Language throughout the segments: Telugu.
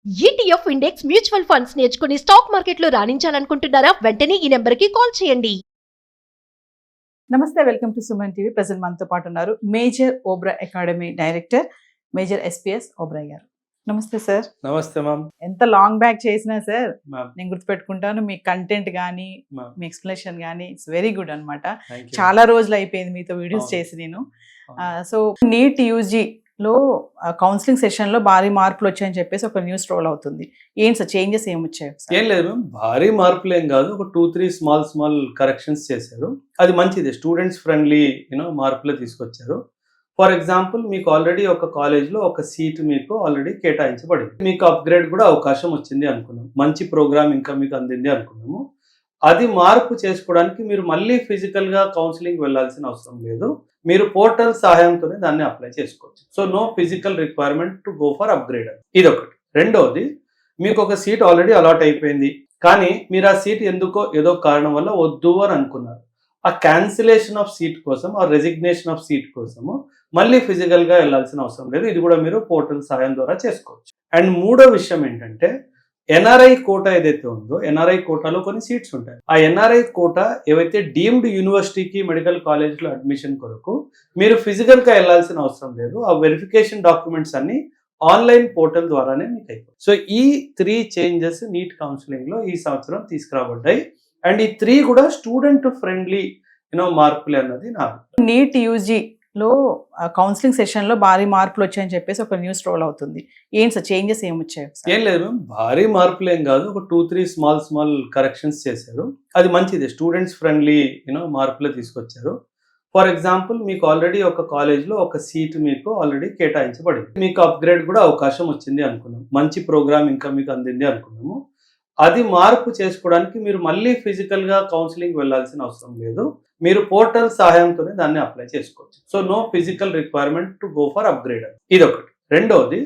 ఈటీఎఫ్ ఇండెక్స్ మ్యూచువల్ ఫండ్స్ నేర్చుకుని స్టాక్ మార్కెట్లో రాణించాలనుకుంటున్నారా? వెంటనే ఈ నెంబర్కి కాల్ చేయండి. నమస్తే, welcome to Suman TV. Present మనతో పాటు ఉన్నారు major Oberoi academy director major SPS Oberoi గారు. నమస్తే సార్. నమస్తే మ్యామ్. ఎంత లాంగ్ బ్యాక్ చేసినా సార్ మ్యామ్. నేను గుర్తుపెట్టుకుంటాను. మీ కంటెంట్ కానీ మ్యామ్. మీ ఎక్స్ప్లెనేషన్ కానీ ఇట్స్ వెరీ గుడ్ అనమాట. Thank you. చాలా రోజులు అయిపోయింది మీతో వీడియోస్ అవును. చేసి నేను. అవును. సో నీట్ యూజీలో కౌన్సిలింగ్ సెషన్లో భారీ మార్పులు వచ్చాయని చెప్పేసి ఒక న్యూస్ రోల్ అవుతుంది. ఏంటి సార్ చేంజెస్ ఏమొచ్చాయి? ఏం లేదు మ్యామ్, భారీ మార్పులు ఏం కాదు, ఒక 2-3 స్మాల్ కరెక్షన్స్ చేశారు. అది మంచిది, స్టూడెంట్స్ ఫ్రెండ్లీ మార్పులే తీసుకొచ్చారు. ఫర్ ఎగ్జాంపుల్, మీకు ఆల్రెడీ ఒక కాలేజ్లో ఒక సీట్ మీకు ఆల్రెడీ కేటాయించబడింది. మీకు అప్గ్రేడ్ కూడా అవకాశం వచ్చింది అనుకున్నాం, మంచి ప్రోగ్రామ్ ఇంకా మీకు అందింది అనుకున్నాము. అది మార్పు చేసుకోవడానికి మీరు మళ్ళీ ఫిజికల్గా కౌన్సిలింగ్ వెళ్ళాల్సిన అవసరం లేదు. మీరు పోర్టల్ సహాయంతోనే దాన్ని అప్లై చేసుకోవచ్చు. So no physical requirement to go for upgrade. ఇది ఒకటి. రెండోది, మీకు ఒక సీట్ ఆల్రెడీ అలాట్ అయిపోయింది, కానీ మీరు ఆ సీట్ ఎందుకో ఏదో కారణం వల్ల వద్దు అని అనుకున్నారు. ఆ క్యాన్సిలేషన్ ఆఫ్ సీట్ కోసం, ఆ రెసిగ్నేషన్ ఆఫ్ సీట్ కోసము మళ్ళీ ఫిజికల్గా వెళ్ళాల్సిన అవసరం లేదు. ఇది కూడా మీరు పోర్టల్ సహాయం ద్వారా చేసుకోవచ్చు. అండ్ మూడో విషయం ఏంటంటే, ఎన్ఆర్ఐ కోటా ఏదైతే ఉందో, ఎన్ఆర్ఐ కోటాలో కొన్ని సీట్స్ ఉంటాయి. ఆ ఎన్ఆర్ఐ కోటా ఏవైతే డీమ్డ్ యూనివర్సిటీకి మెడికల్ కాలేజ్లో అడ్మిషన్ కొరకు మీరు ఫిజికల్గా వెళ్ళాల్సిన అవసరం లేదు. ఆ వెరిఫికేషన్ డాక్యుమెంట్స్ అన్ని ఆన్లైన్ పోర్టల్ ద్వారానే మీకు అయిపోతుంది. సో ఈ 3 చేంజెస్ నీట్ కౌన్సిలింగ్లో ఈ సంవత్సరం తీసుకురాబడ్డాయి. అండ్ ఈ 3 కూడా స్టూడెంట్ ఫ్రెండ్లీ మార్పులే అన్నది నా అభిప్రాయం. నీట్ యూజీలో కౌన్సిలింగ్ సెషన్లో భారీ మార్పులు వచ్చాయని చెప్పేసి ఒక న్యూస్ రోల్ అవుతుంది. ఏంటి సార్ చేంజెస్ ఏమొచ్చాయి? ఏం లేదు మ్యామ్, భారీ మార్పులు ఏం కాదు, ఒక 2-3 స్మాల్ కరెక్షన్స్ చేశారు. అది మంచిది, స్టూడెంట్స్ ఫ్రెండ్లీ మార్పులే తీసుకొచ్చారు. ఫర్ ఎగ్జాంపుల్, మీకు ఆల్రెడీ ఒక కాలేజ్లో ఒక సీట్ మీకు ఆల్రెడీ కేటాయించబడింది. మీకు అప్గ్రేడ్ కూడా అవకాశం వచ్చింది అనుకున్నాం, మంచి ప్రోగ్రామ్ ఇంకా మీకు అందింది అనుకున్నాము. అది మార్పు చేసుకోవడానికి మీరు మళ్ళీ ఫిజికల్గా కౌన్సిలింగ్ వెళ్ళాల్సిన అవసరం లేదు. మీరు పోర్టల్ సహాయంతోనే దాన్ని అప్లై చేసుకోవచ్చు. So no physical requirement to go for upgrade. ఇది ఒకటి. రెండోది,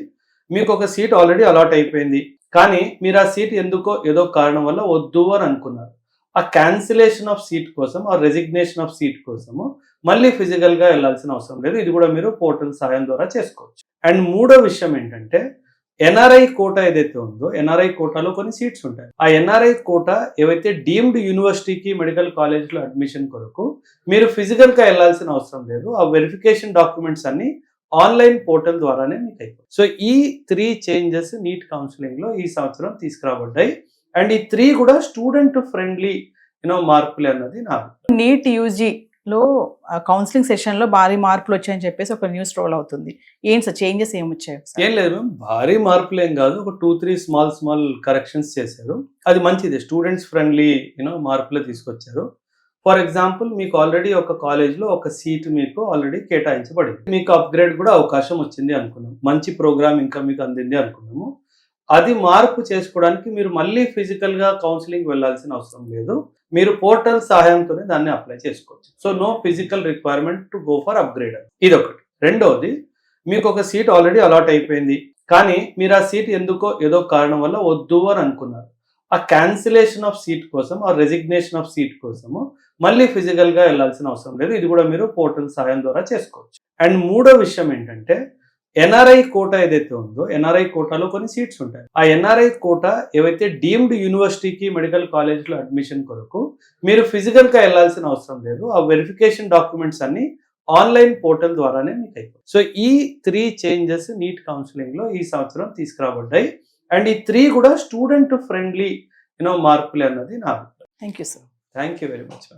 మీకు ఒక సీట్ ఆల్రెడీ అలాట్ అయిపోయింది, కానీ మీరు ఆ సీట్ ఎందుకో ఏదో కారణం వల్ల వద్దు అని అనుకున్నారు. ఆ క్యాన్సిలేషన్ ఆఫ్ సీట్ కోసం, ఆ రెసిగ్నేషన్ ఆఫ్ సీట్ కోసము మళ్ళీ ఫిజికల్గా వెళ్ళాల్సిన అవసరం లేదు. ఇది కూడా మీరు పోర్టల్ సహాయం ద్వారా చేసుకోవచ్చు. అండ్ మూడో విషయం ఏంటంటే, ఎన్ఆర్ఐ కోటా ఏదైతే ఉందో, ఎన్ఆర్ఐ కోటాలో కొన్ని సీట్స్ ఉంటాయి. ఆ ఎన్ఆర్ఐ కోటా ఏవైతే డీమ్డ్ యూనివర్సిటీకి మెడికల్ కాలేజ్లో అడ్మిషన్ కొరకు మీరు ఫిజికల్గా వెళ్ళాల్సిన అవసరం లేదు. ఆ వెరిఫికేషన్ డాక్యుమెంట్స్ అన్ని ఆన్లైన్ పోర్టల్ ద్వారానే మీకు అయిపోతుంది. సో ఈ 3 చేంజెస్ నీట్ కౌన్సిలింగ్లో ఈ సంవత్సరం తీసుకురాబడ్డాయి. అండ్ ఈ 3 కూడా స్టూడెంట్ ఫ్రెండ్లీ మార్పులే అన్నది నా అభిప్రాయం. నీట్ యూజీలో కౌన్సిలింగ్ సెషన్లో భారీ మార్పులు వచ్చాయని చెప్పేసి ఒక న్యూస్ రోల్ అవుతుంది. ఏంటి సార్ చేంజెస్ ఏమొచ్చాయి? ఏం లేదు మ్యామ్, భారీ మార్పులు ఏం కాదు, ఒక 2-3 స్మాల్ కరెక్షన్స్ చేశారు. అది మంచిది, స్టూడెంట్స్ ఫ్రెండ్లీ మార్పులే తీసుకొచ్చారు. ఫర్ ఎగ్జాంపుల్, మీకు ఆల్రెడీ ఒక కాలేజ్లో ఒక సీట్ మీకు ఆల్రెడీ కేటాయించబడింది. మీకు అప్గ్రేడ్ కూడా అవకాశం వచ్చింది అనుకున్నాం, మంచి ప్రోగ్రామ్ ఇంకా మీకు అందింది అనుకున్నాము. అది మార్పు చేసుకోవడానికి మీరు మళ్ళీ ఫిజికల్గా కౌన్సిలింగ్ వెళ్ళాల్సిన అవసరం లేదు. మీరు పోర్టల్ సహాయంతోనే దాన్ని అప్లై చేసుకోవచ్చు. So no physical requirement to go for upgrade. ఇది ఒకటి. రెండోది, మీకు ఒక సీట్ ఆల్రెడీ అలాట్ అయిపోయింది, కానీ మీరు ఆ సీట్ ఎందుకో ఏదో కారణం వల్ల వద్దు అని అనుకున్నారు. ఆ క్యాన్సిలేషన్ ఆఫ్ సీట్ కోసం, ఆ రెసిగ్నేషన్ ఆఫ్ సీట్ కోసము మళ్ళీ ఫిజికల్గా వెళ్ళాల్సిన అవసరం లేదు. ఇది కూడా మీరు పోర్టల్ సహాయం ద్వారా చేసుకోవచ్చు. అండ్ మూడో విషయం ఏంటంటే, ఎన్ఆర్ఐ కోటా ఏదైతే ఉందో, ఎన్ఆర్ఐ కోటాలో కొన్ని సీట్స్ ఉంటాయి. ఆ ఎన్ఆర్ఐ కోటా ఏవైతే డీమ్డ్ యూనివర్సిటీకి మెడికల్ కాలేజ్లో అడ్మిషన్ కొరకు మీరు ఫిజికల్గా వెళ్ళాల్సిన అవసరం లేదు. ఆ వెరిఫికేషన్ డాక్యుమెంట్స్ అన్ని ఆన్లైన్ పోర్టల్ ద్వారానే మీకు అయిపోతుంది. సో ఈ 3 చేంజెస్ నీట్ కౌన్సిలింగ్లో ఈ సంవత్సరం తీసుకురాబడ్డాయి. అండ్ ఈ 3 కూడా స్టూడెంట్ ఫ్రెండ్లీ మార్పులే అన్నది నా అభిప్రాయం. Thank you sir. Thank you very much.